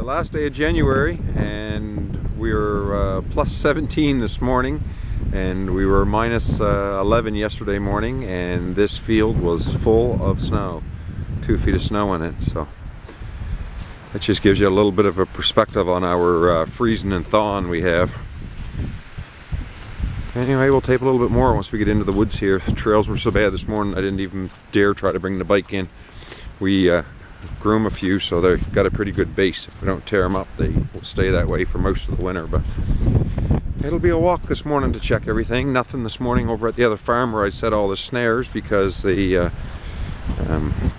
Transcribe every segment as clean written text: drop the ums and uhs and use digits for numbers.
Last day of January, and we were plus 17 this morning, and we were minus 11 yesterday morning, and this field was full of snow, 2 feet of snow in it. So that just gives you a little bit of a perspective on our freezing and thawing we have. Anyway, we'll tape a little bit more once we get into the woods here. The trails were so bad this morning I didn't even dare try to bring the bike in. We groom a few, so they've got a pretty good base. If we don't tear them up, they will stay that way for most of the winter. But it'll be a walk this morning to check everything. Nothing this morning over at the other farm where I set all the snares, because the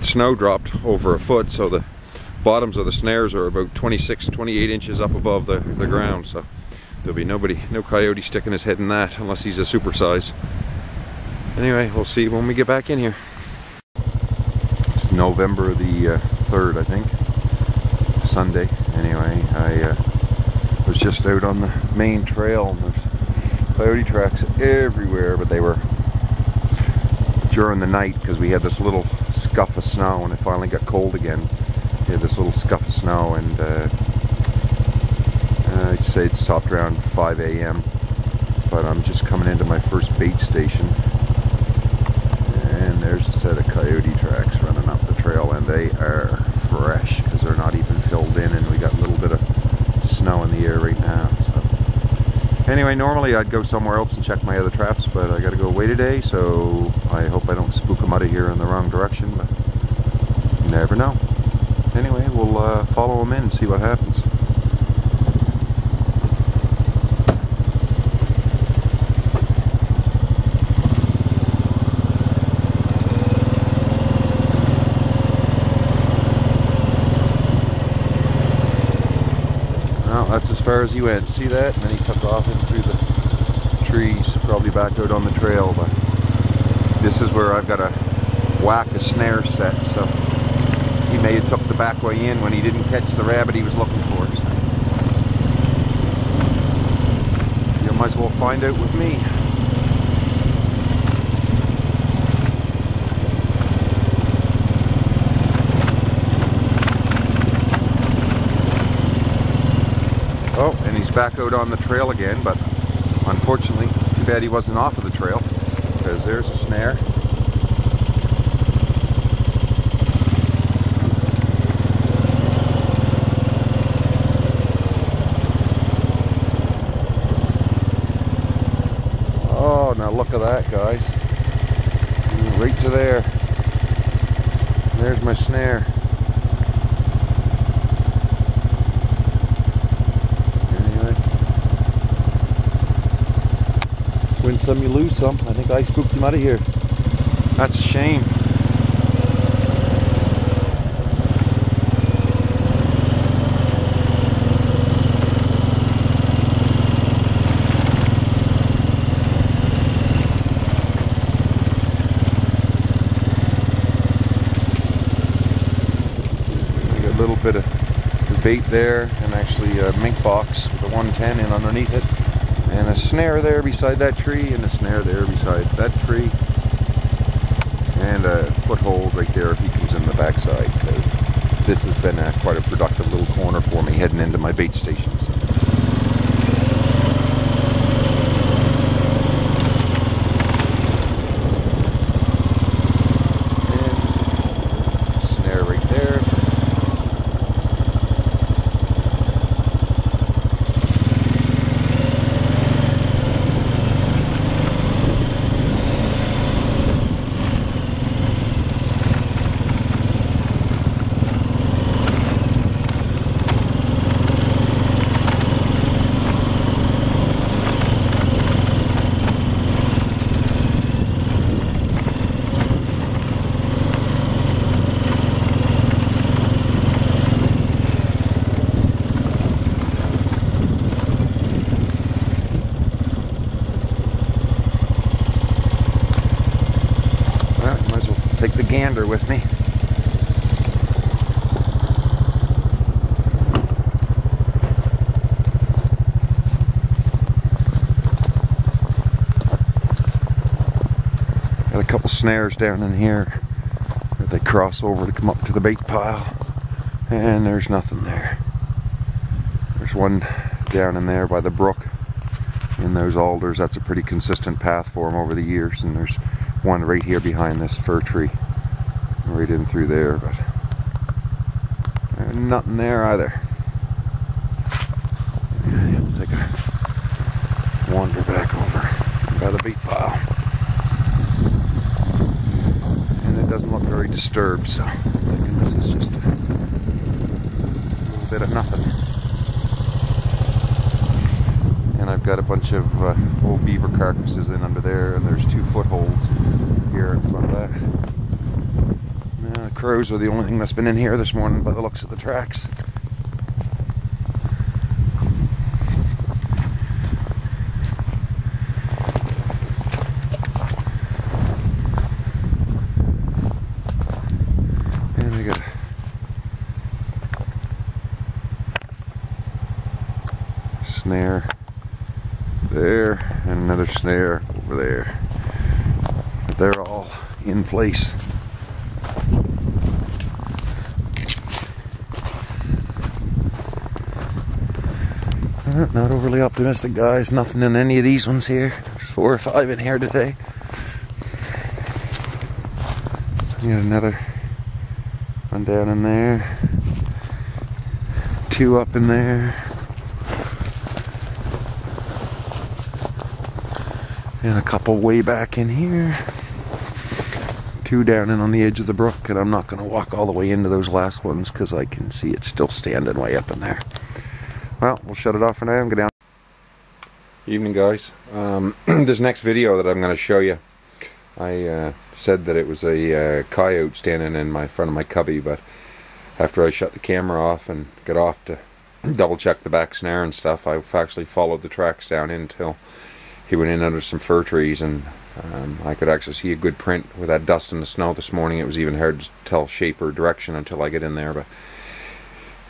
snow dropped over a foot, so the bottoms of the snares are about 26-28 inches up above the ground. So there'll be no coyote sticking his head in that unless he's a supersize. Anyway, we'll see when we get back in here. It's November the 3rd, I think, Sunday. Anyway, I was just out on the main trail, and there's coyote tracks everywhere, but they were during the night because we had this little scuff of snow, and it finally got cold again. We had this little scuff of snow, and I'd say it stopped around 5 a.m. But I'm just coming into my first bait station, and there's a set of coyote tracks running up the trail, and they are fresh because they're not even filled in, and we got a little bit of snow in the air right now. So anyway, normally I'd go somewhere else and check my other traps, but I got to go away today, so I hope I don't spook them out of here in the wrong direction, but you never know. Anyway, we'll follow them in and see what happens. That's as far as he went. See that? And then he took off in through the trees, probably back out on the trail. But this is where I've got to whack a snare set. So he may have took the back way in when he didn't catch the rabbit he was looking for. So you might as well find out with me. Oh, and he's back out on the trail again, but unfortunately, too bad he wasn't off of the trail, because there's a snare. Oh, now look at that, guys. Right to there. There's my snare. Win some, you lose some. I think I spooked him out of here. That's a shame. I got a little bit of bait there, and actually a mink box with a 110 in underneath it. And a snare there beside that tree, and a snare there beside that tree, and a foothold right there if he comes in the backside, because this has been quite a productive little corner for me heading into my bait stations. And snare right there. Take the gander with me. Got a couple snares down in here where they cross over to come up to the bait pile, and there's nothing there. There's one down in there by the brook in those alders. That's a pretty consistent path for them over the years, and there's one right here behind this fir tree, right in through there, but there's nothing there either. Take a wander back over by the bait pile, and it doesn't look very disturbed, so I think this is just a little bit of nothing. And I've got a bunch of old beaver carcasses in under there, and there's 2 footholds here in front of that. Crows are the only thing that's been in here this morning by the looks of the tracks. And I got a snare there and another snare over there. But they're all in place. Not overly optimistic, guys. Nothing in any of these ones here. There's 4 or 5 in here today. Got another one down in there. 2 up in there. And a couple way back in here. 2 down in on the edge of the brook, and I'm not going to walk all the way into those last ones because I can see it still standing way up in there. Well, we'll shut it off for now and go down. Evening, guys. This next video that I'm going to show you, I said that it was a coyote standing in front of my cubby, but after I shut the camera off and got off to double check the back snare and stuff, I've actually followed the tracks down until he went in under some fir trees, and I could actually see a good print with that dust and the snow this morning. It was even hard to tell shape or direction until I get in there, but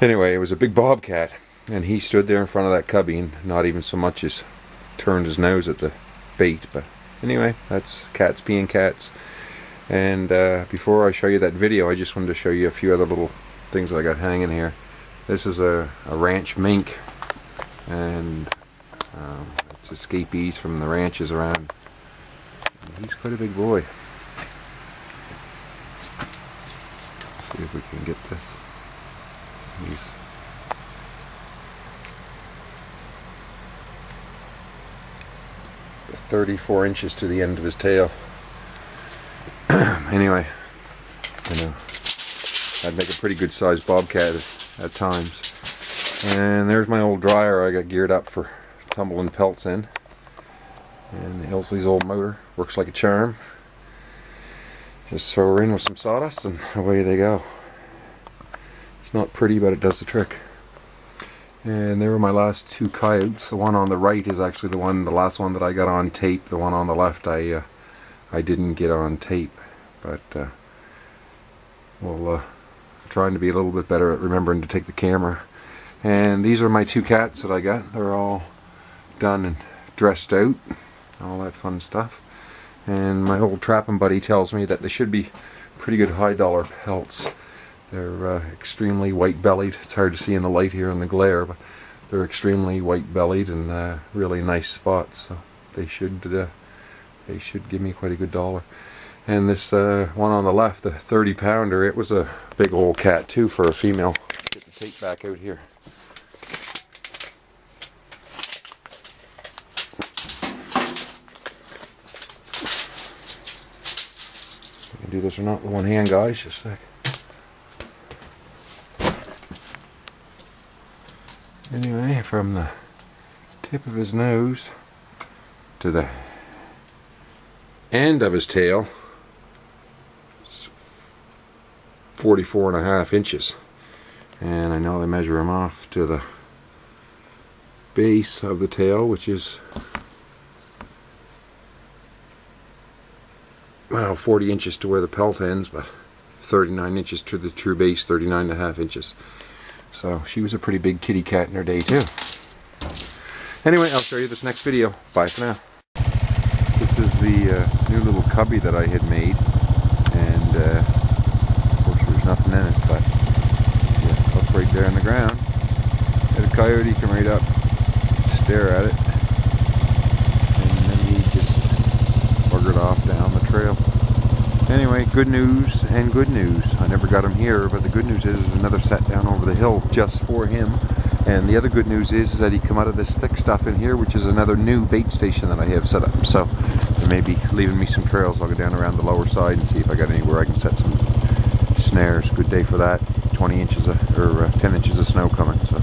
anyway, it was a big bobcat. And he stood there in front of that cubby and not even so much as turned his nose at the bait. But anyway, that's cats being cats. And before I show you that video, I just wanted to show you a few other little things that I got hanging here. This is a ranch mink, and it's escapees from the ranches around. And he's quite a big boy. Let's see if we can get this. He's 34 inches to the end of his tail. Anyway, I know I'd make a pretty good sized bobcat at times. And there's my old dryer I got geared up for tumbling pelts in. And Elsie's old motor works like a charm. Just throw her in with some sawdust and away they go. It's not pretty, but it does the trick. And there were my last 2 coyotes. The one on the right is actually the last one that I got on tape. The one on the left I didn't get on tape, but we'll trying to be a little bit better at remembering to take the camera. And these are my 2 cats that I got. They're all done and dressed out, all that fun stuff. And my old trappin buddy tells me that they should be pretty good $high pelts. They're extremely white-bellied. It's hard to see in the light here in the glare, but they're extremely white-bellied and really nice spots. So they should give me quite a good dollar. And this one on the left, the 30-pounder, it was a big old cat too for a female. Get the tape back out here. I can do this or not with one hand, guys. Just a sec. Anyway, from the tip of his nose to the end of his tail, it's 44.5 inches. And I know they measure him off to the base of the tail, which is, well, 40 inches to where the pelt ends, but 39 inches to the true base, 39.5 inches. So she was a pretty big kitty cat in her day too. Anyway, I'll show you this next video. Bye for now. This is the new little cubby that I had made, and of course there's nothing in it, but yeah, up right there in the ground, had a coyote come right up, stare at it, and then he just buggered off down the trail. Anyway, good news and good news. I never got him here, but the good news is there's another set down over the hill just for him. And the other good news is that he come out of this thick stuff in here, which is another new bait station that I have set up. So they may be leaving me some trails. I'll go down around the lower side and see if I got anywhere I can set some snares. Good day for that. 20 inches of, or 10 inches of snow coming. So